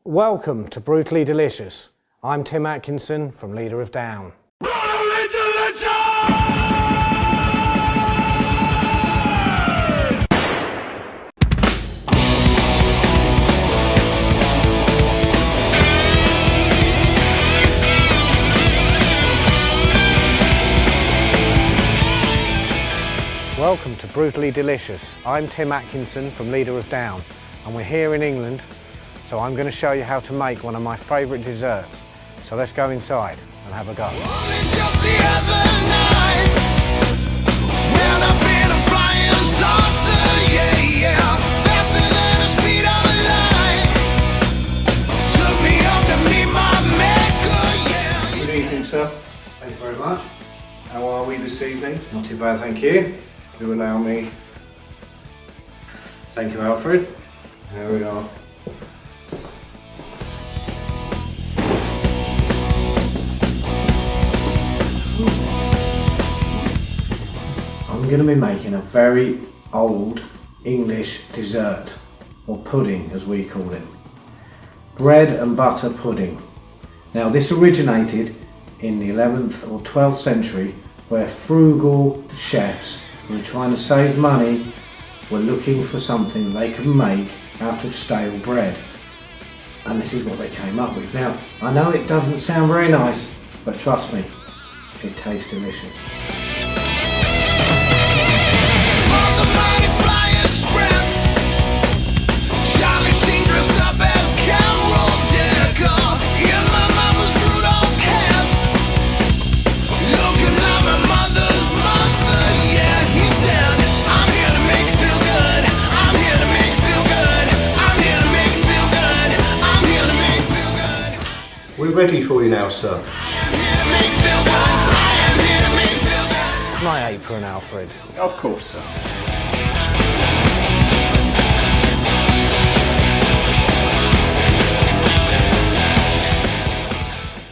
Welcome to Brutally Delicious. I'm Tim Atkinson from Leader of Down. Brutally Delicious! Welcome to Brutally Delicious. I'm Tim Atkinson from Leader of Down, and we're here in England, so I'm going to show you how to make one of my favourite desserts. So let's go inside and have a go. Just the other night, when I've been a flying saucer, yeah, faster than the speed of light, took me up to meet my maker, yeah. Good evening, sir. Thank you very much. How are we this evening? Not too bad, thank you. Do allow me. Thank you, Alfred. There we are. I'm going to be making a very old English dessert, or pudding as we call it. Bread and butter pudding. Now this originated in the 11th or 12th century, where frugal chefs who were trying to save money were looking for something they could make out of stale bread. And this is what they came up with. Now, I know it doesn't sound very nice, but trust me, it tastes delicious. We're ready for you now, sir. My apron, Alfred. Of course, sir.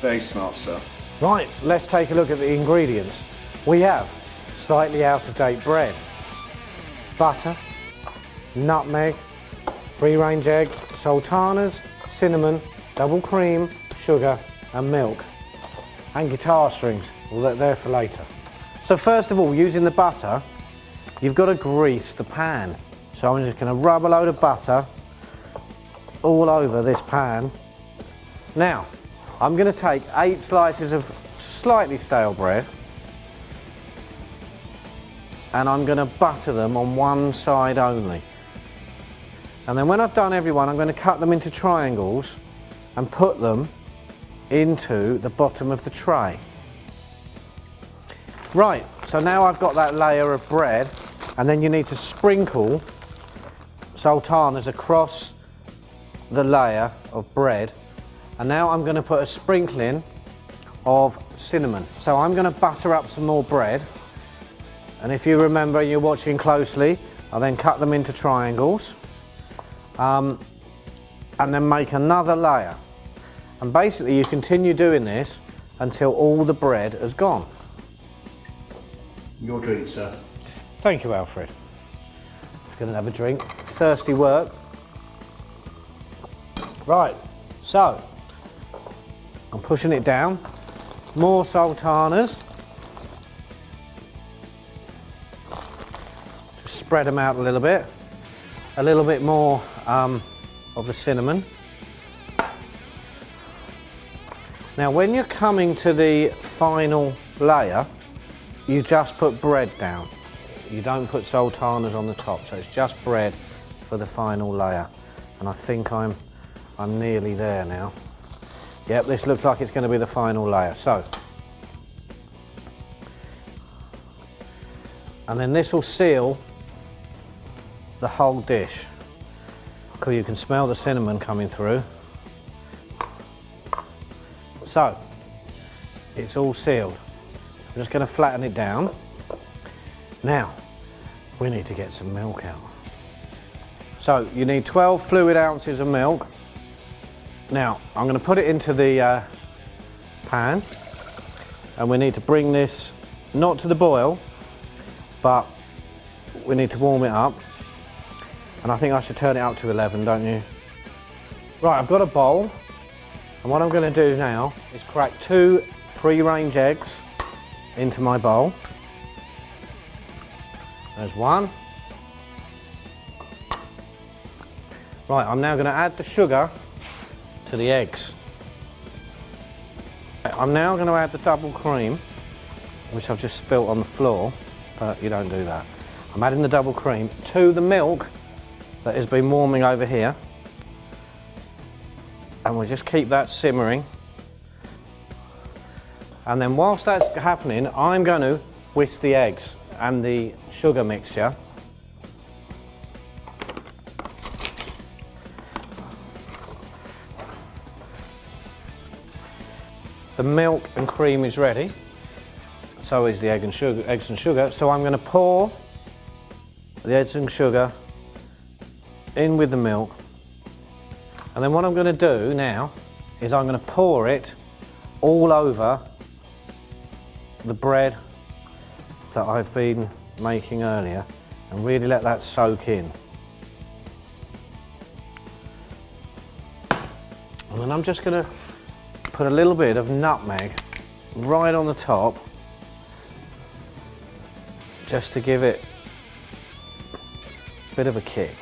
Very smart, sir. Right, let's take a look at the ingredients. We have slightly out of date bread, butter, nutmeg, free-range eggs, sultanas, cinnamon, double cream, sugar and milk, and guitar strings. We'll let there for later. So first of all, using the butter, you've got to grease the pan. So I'm just going to rub a load of butter all over this pan. Now, I'm going to take 8 slices of slightly stale bread, and I'm going to butter them on one side only. And then when I've done every one, I'm going to cut them into triangles and put them into the bottom of the tray. Right, so now I've got that layer of bread, and then you need to sprinkle sultanas across the layer of bread. And now I'm going to put a sprinkling of cinnamon. So I'm going to butter up some more bread, and if you remember, you're watching closely, I'll then cut them into triangles, and then make another layer. And basically you continue doing this until all the bread has gone. Your drink, sir. Thank you, Alfred. Just going to have a drink. Thirsty work. Right, so I'm pushing it down. More sultanas. Just spread them out a little bit. A little bit more of the cinnamon. Now when you're coming to the final layer, you just put bread down. You don't put sultanas on the top, so it's just bread for the final layer. And I think I'm nearly there now. Yep, this looks like it's going to be the final layer. So, and then this will seal the whole dish, because you can smell the cinnamon coming through. So, it's all sealed. I'm just going to flatten it down. Now, we need to get some milk out. So, you need 12 fluid ounces of milk. Now, I'm going to put it into the pan, and we need to bring this not to the boil, but we need to warm it up. And I think I should turn it up to 11, don't you? Right, I've got a bowl, and what I'm going to do now is crack 2 free-range eggs into my bowl. There's one. Right, I'm now going to add the sugar to the eggs. I'm now going to add the double cream, which I've just spilt on the floor, but you don't do that. I'm adding the double cream to the milk that has been warming over here. And we'll just keep that simmering. And then whilst that's happening, I'm going to whisk the eggs and the sugar mixture. The milk and cream is ready. So is the eggs and sugar. So I'm going to pour the eggs and sugar in with the milk. And then what I'm going to do now is I'm going to pour it all over the bread that I've been making earlier and really let that soak in. And then I'm just going to put a little bit of nutmeg right on the top just to give it a bit of a kick.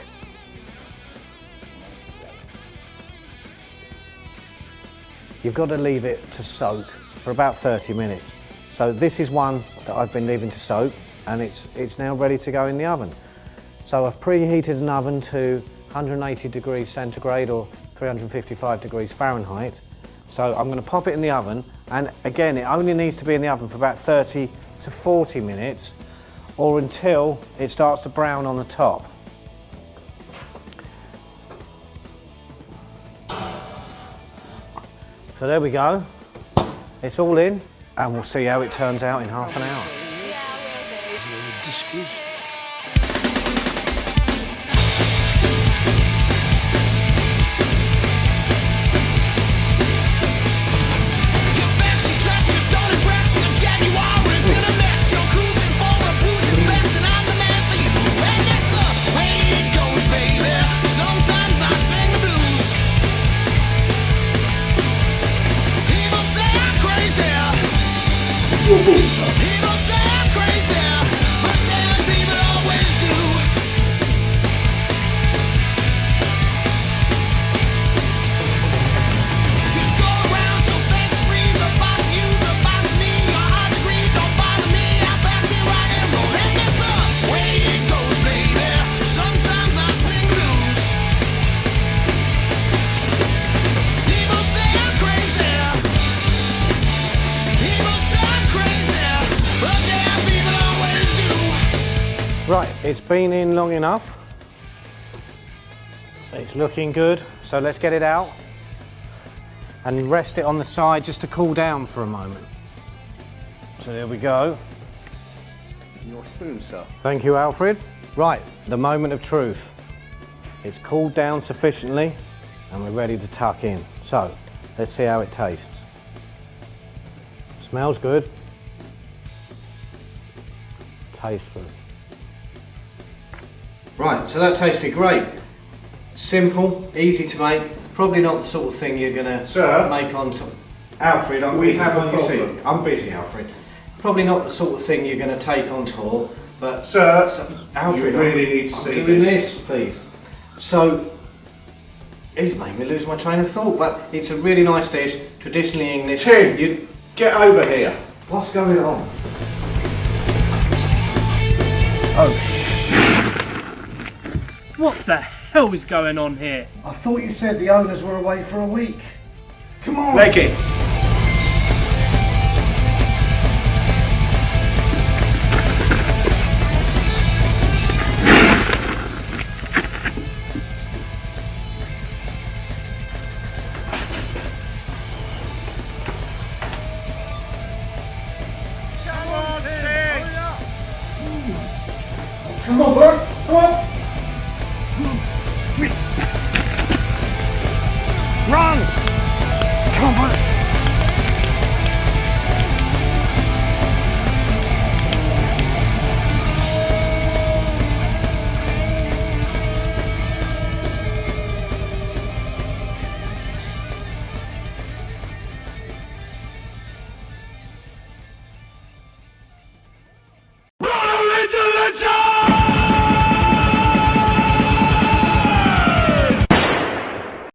You've got to leave it to soak for about 30 minutes. So this is one that I've been leaving to soak, and it's now ready to go in the oven. So I've preheated an oven to 180 degrees centigrade or 355 degrees Fahrenheit. So I'm going to pop it in the oven, and again, it only needs to be in the oven for about 30 to 40 minutes or until it starts to brown on the top. So there we go, it's all in, and we'll see how it turns out in half an hour. People say I'm crazy, but then people always do. You stroll around so thanks free, the boss you, the boss me. Your hard degree don't bother me. I'm fast in rock and roll, and that's the way it goes, baby. Sometimes I sing blues. People say I'm crazy. People say I'm crazy, but damn people always do. Right, it's been in long enough. It's looking good, so let's get it out and rest it on the side just to cool down for a moment. So there we go. Your spoon, sir. Thank you, Alfred. Right, the moment of truth. It's cooled down sufficiently and we're ready to tuck in. So, let's see how it tastes. Smells good. Tastes good. Right, so that tasted great. Simple, easy to make. Probably not the sort of thing you're gonna Sir? make on to Alfred, I'm We busy, have a can't you see? problem. I'm busy, Alfred. Probably not the sort of thing you're gonna take on tour, but Sir, Alfred, you really need to I'm see doing this. this, please. So, he's made me lose my train of thought, but it's a really nice dish, traditionally English. Tim, get over here. What's going on? Oh, What the hell is going on here? I thought you said the owners were away for a week. Come on. Leg it. Come on, bud. Come on. Run. Come on, bud.